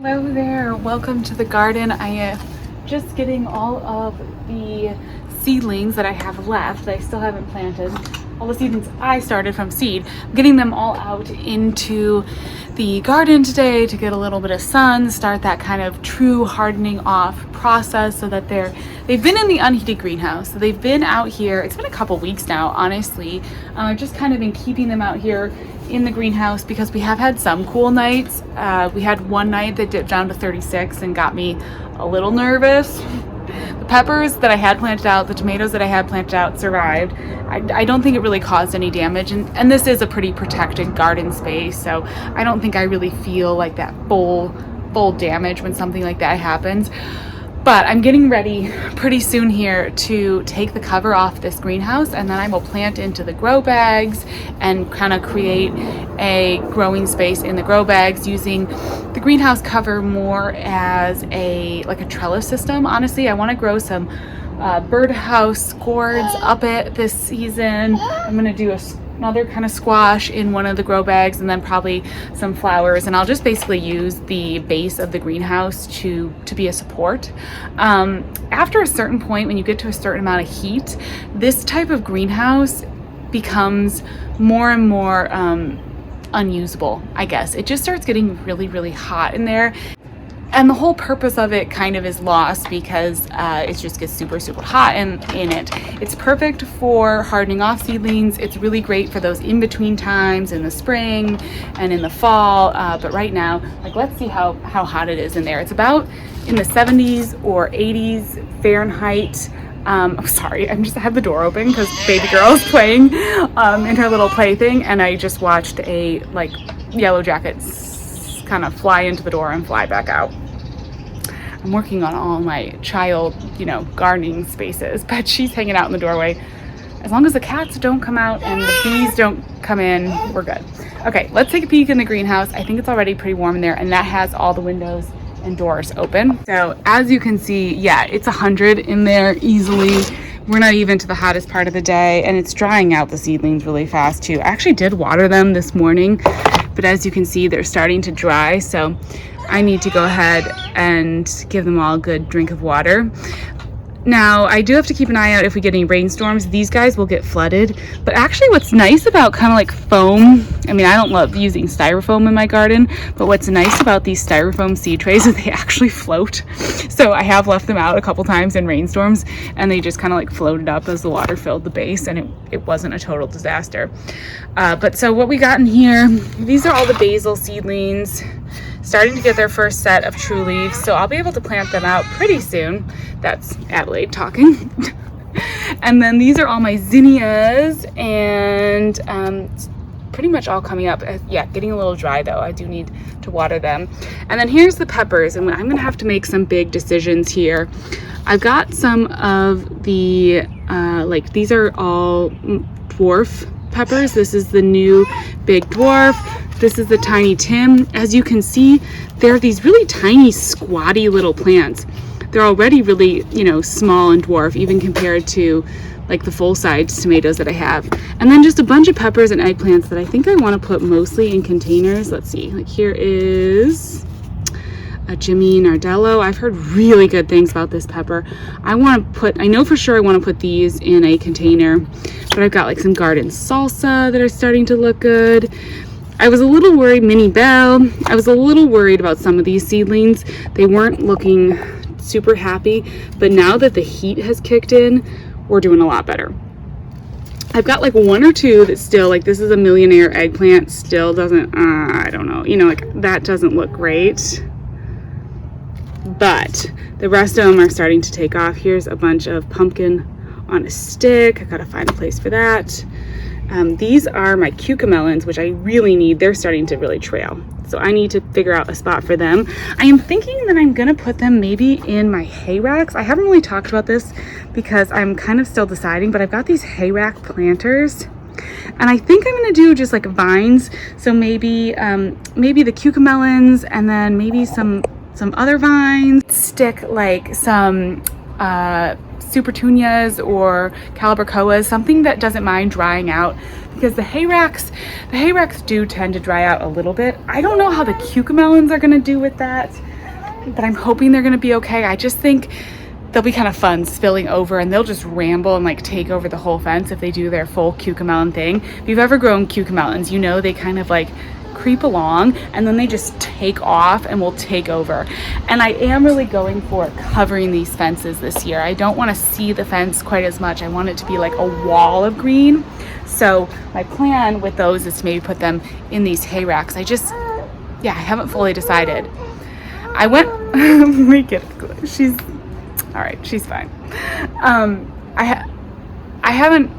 Hello there, welcome to the garden. I am just getting all of the seedlings that I have left that I still haven't planted. All the seedlings I started from seed. I'm getting them all out into the garden today to get a little bit of sun, start that kind of true hardening off process so that they've been in the unheated greenhouse. So they've been out here, it's been a couple weeks now, honestly. I've just kind of been keeping them out here in the greenhouse because we have had some cool nights. We had one night that dipped down to 36 and got me a little nervous. The peppers that I had planted out, the tomatoes that I had planted out survived. I don't think it really caused any damage, and this is a pretty protected garden space, so I don't think I really feel like that full damage when something like that happens. But I'm getting ready pretty soon here to take the cover off this greenhouse, and then I will plant into the grow bags and kind of create a growing space in the grow bags using the greenhouse cover more as a trellis system. Honestly, I want to grow some birdhouse gourds up it this season. I'm going to do another kind of squash in one of the grow bags, and then probably some flowers, and I'll just basically use the base of the greenhouse to be a support. After a certain point, when you get to a certain amount of heat, this type of greenhouse becomes more and more unusable, I guess. It just starts getting really hot in there. And the whole purpose of it kind of is lost because it just gets super hot in it. It's perfect for hardening off seedlings. It's really great for those in-between times in the spring and in the fall. But right now, let's see how hot it is in there. It's about in the 70s or 80s Fahrenheit. I'm sorry, I had the door open because baby girl is playing in her little plaything, and I just watched a yellow jackets kind of fly into the door and fly back out. I'm working on all my child, gardening spaces, but she's hanging out in the doorway. As long as the cats don't come out and the bees don't come in, we're good. Okay, let's take a peek in the greenhouse. I think it's already pretty warm in there, and that has all the windows and doors open. So as you can see, yeah, it's 100 in there easily. We're not even to the hottest part of the day, and it's drying out the seedlings really fast too. I actually did water them this morning, but as you can see, they're starting to dry, so I need to go ahead and give them all a good drink of water. Now, I do have to keep an eye out if we get any rainstorms. These guys will get flooded, but actually what's nice about kind of like foam, I don't love using styrofoam in my garden, but what's nice about these styrofoam seed trays is they actually float. So I have left them out a couple times in rainstorms, and they just kind of floated up as the water filled the base, and it wasn't a total disaster. But so what we got in here, these are all the basil seedlings, starting to get their first set of true leaves, so I'll be able to plant them out pretty soon. That's Adelaide talking. And then these are all my zinnias, and pretty much all coming up. Yeah, getting a little dry though. I do need to water them. And then here's the peppers, and I'm gonna have to make some big decisions here. I've got some of the these are all dwarf peppers. This is the new big dwarf. This is the tiny Tim. As you can see, they're these really tiny, squatty little plants. They're already really, small and dwarf, even compared to the full-size tomatoes that I have. And then just a bunch of peppers and eggplants that I think I want to put mostly in containers. Let's see, here is a Jimmy Nardello. I've heard really good things about this pepper. I know for sure I want to put these in a container, but I've got some garden salsa that are starting to look good. I was a little worried, Mini Bell. I was a little worried about some of these seedlings. They weren't looking super happy, but now that the heat has kicked in, we're doing a lot better. I've got one or two that still, this is a millionaire eggplant, still doesn't, I don't know, that doesn't look great. But the rest of them are starting to take off. Here's a bunch of pumpkin on a stick. I gotta find a place for that. These are my cucamelons, which I really need. They're starting to really trail, so I need to figure out a spot for them. I am thinking that I'm gonna put them maybe in my hay racks. I haven't really talked about this because I'm kind of still deciding, but I've got these hay rack planters, and I think I'm gonna do just vines. So maybe the cucamelons, and then maybe some other vines. Stick some supertunias or calibrachoas, something that doesn't mind drying out, because the hay racks do tend to dry out a little bit. I don't know how the cucamelons are going to do with that. but I'm hoping they're gonna be okay. I just think they'll be kind of fun spilling over, and they'll just ramble and like take over the whole fence if they do their full cucamelon thing. If you've ever grown cucamelons, you know they kind of like creep along and then they just take off and will take over. And I am really going for covering these fences this year. I don't want to see the fence quite as much. I want it to be like a wall of green. So my plan with those is to maybe put them in these hay racks. I haven't fully decided. I went, she's all right, she's fine. I haven't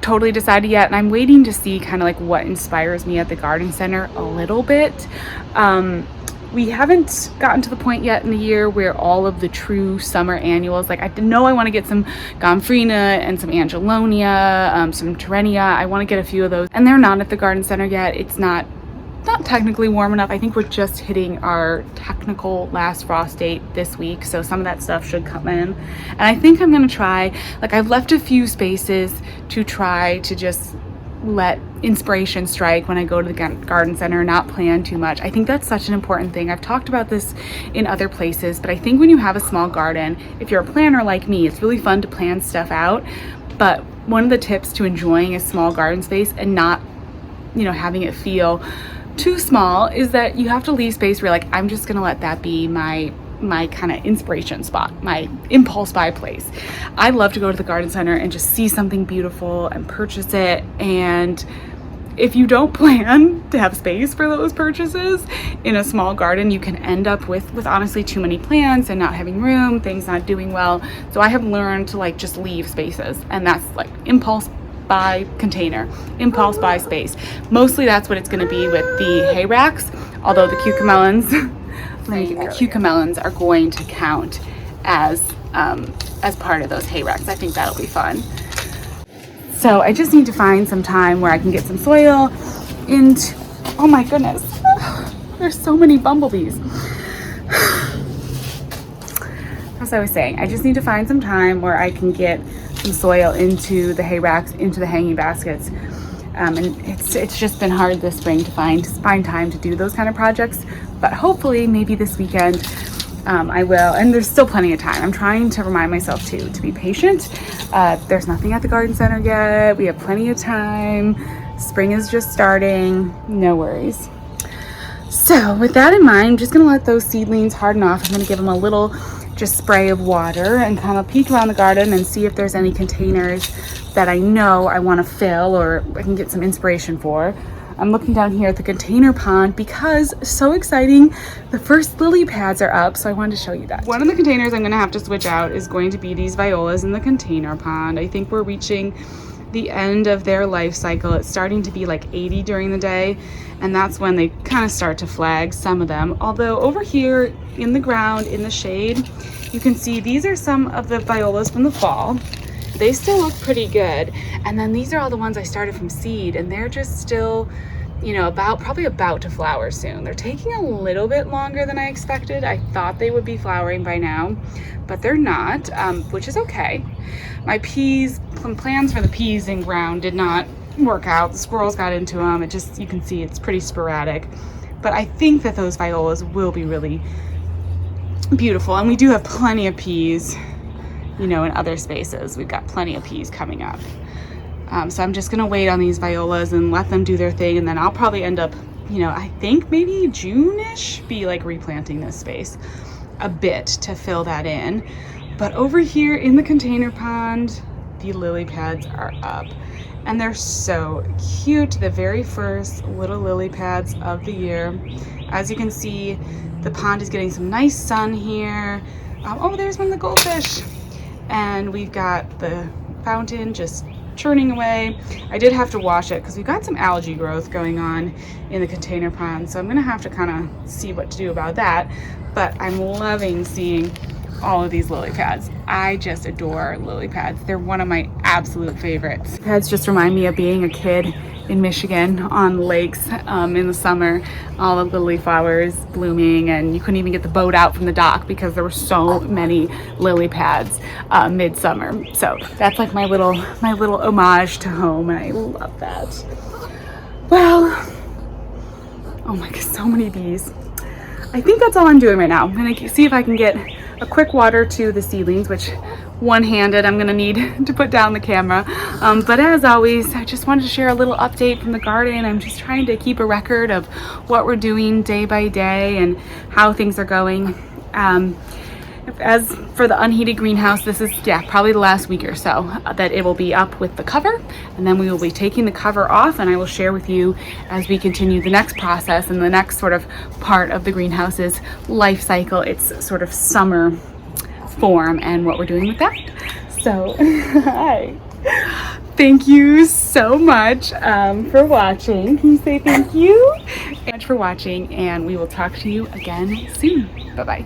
totally decided yet, and I'm waiting to see kind of like what inspires me at the garden center a little bit. We haven't gotten to the point yet in the year where all of the true summer annuals, like I know I want to get some Gomphrena and some Angelonia, some Terenia. I want to get a few of those, and they're not at the garden center yet. It's not technically warm enough. I think we're just hitting our technical last frost date this week, so some of that stuff should come in. And I think I'm gonna try, like I've left a few spaces to try to just let inspiration strike when I go to the garden center, not plan too much. I think that's such an important thing. I've talked about this in other places, but I think when you have a small garden, if you're a planner like me, it's really fun to plan stuff out. But one of the tips to enjoying a small garden space and not, having it feel too small is that you have to leave space where you're like, I'm just gonna let that be my kind of inspiration spot, my impulse buy place. I love to go to the garden center and just see something beautiful and purchase it. And if you don't plan to have space for those purchases in a small garden, you can end up with honestly too many plants and not having room, things not doing well. So I have learned to like just leave spaces, and that's like impulse buy container, impulse buy space. Mostly that's what it's going to be with the hay racks, although the cucamelons are going to count as part of those hay racks. I think that'll be fun. So I just need to find some time where I can get some soil into, oh my goodness, there's so many bumblebees. As I was saying, I just need to find some time where I can get some soil into the hay racks, into the hanging baskets. And it's just been hard this spring to find time to do those kind of projects. But hopefully maybe this weekend I will. And there's still plenty of time. I'm trying to remind myself to be patient. There's nothing at the garden center yet. We have plenty of time. Spring is just starting. No worries. So with that in mind, I'm just gonna let those seedlings harden off. I'm gonna give them a little just spray of water and kind of peek around the garden and see if there's any containers that I know I want to fill or I can get some inspiration for. I'm looking down here at the container pond because, so exciting, the first lily pads are up, so I wanted to show you that. One of the containers I'm going to have to switch out is going to be these violas in the container pond. I think we're reaching the end of their life cycle. It's starting to be like 80 during the day, and that's when they kind of start to flag, some of them. Although over here in the ground, in the shade, you can see these are some of the violas from the fall. They still look pretty good. And then these are all the ones I started from seed, and they're just still, probably about to flower soon. They're taking a little bit longer than I expected. I thought they would be flowering by now, but they're not, which is okay. My plans for the peas in ground did not work out. The squirrels got into them. You can see it's pretty sporadic. But I think that those violas will be really beautiful. And we do have plenty of peas, in other spaces. We've got plenty of peas coming up. So I'm just gonna wait on these violas and let them do their thing. And then I'll probably end up, I think maybe June-ish, be like replanting this space a bit to fill that in. But over here in the container pond, the lily pads are up. And they're so cute. The very first little lily pads of the year. As you can see, the pond is getting some nice sun here. Oh, there's one of the goldfish. And we've got the fountain just churning away. I did have to wash it because we've got some algae growth going on in the container pond. So I'm gonna have to kind of see what to do about that. But I'm loving seeing all of these lily pads. I just adore lily pads. They're one of my absolute favorites. Pads just remind me of being a kid in Michigan on lakes in the summer, all of the lily flowers blooming, and you couldn't even get the boat out from the dock because there were so many lily pads midsummer. So that's like my little homage to home, and I love that. Well, oh my god, so many bees. I think that's all I'm doing right now. I'm gonna see if I can get a quick water to the seedlings, which one-handed I'm gonna need to put down the camera. But as always, I just wanted to share a little update from the garden. I'm just trying to keep a record of what we're doing day by day and how things are going. As for the unheated greenhouse, this is probably the last week or so that it will be up with the cover, and then we will be taking the cover off, and I will share with you as we continue the next process and the next sort of part of the greenhouse's life cycle, its sort of summer form, and what we're doing with that. So hi, thank you so much for watching. Can you say thank you? Thank you so much for watching, and we will talk to you again soon. Bye bye.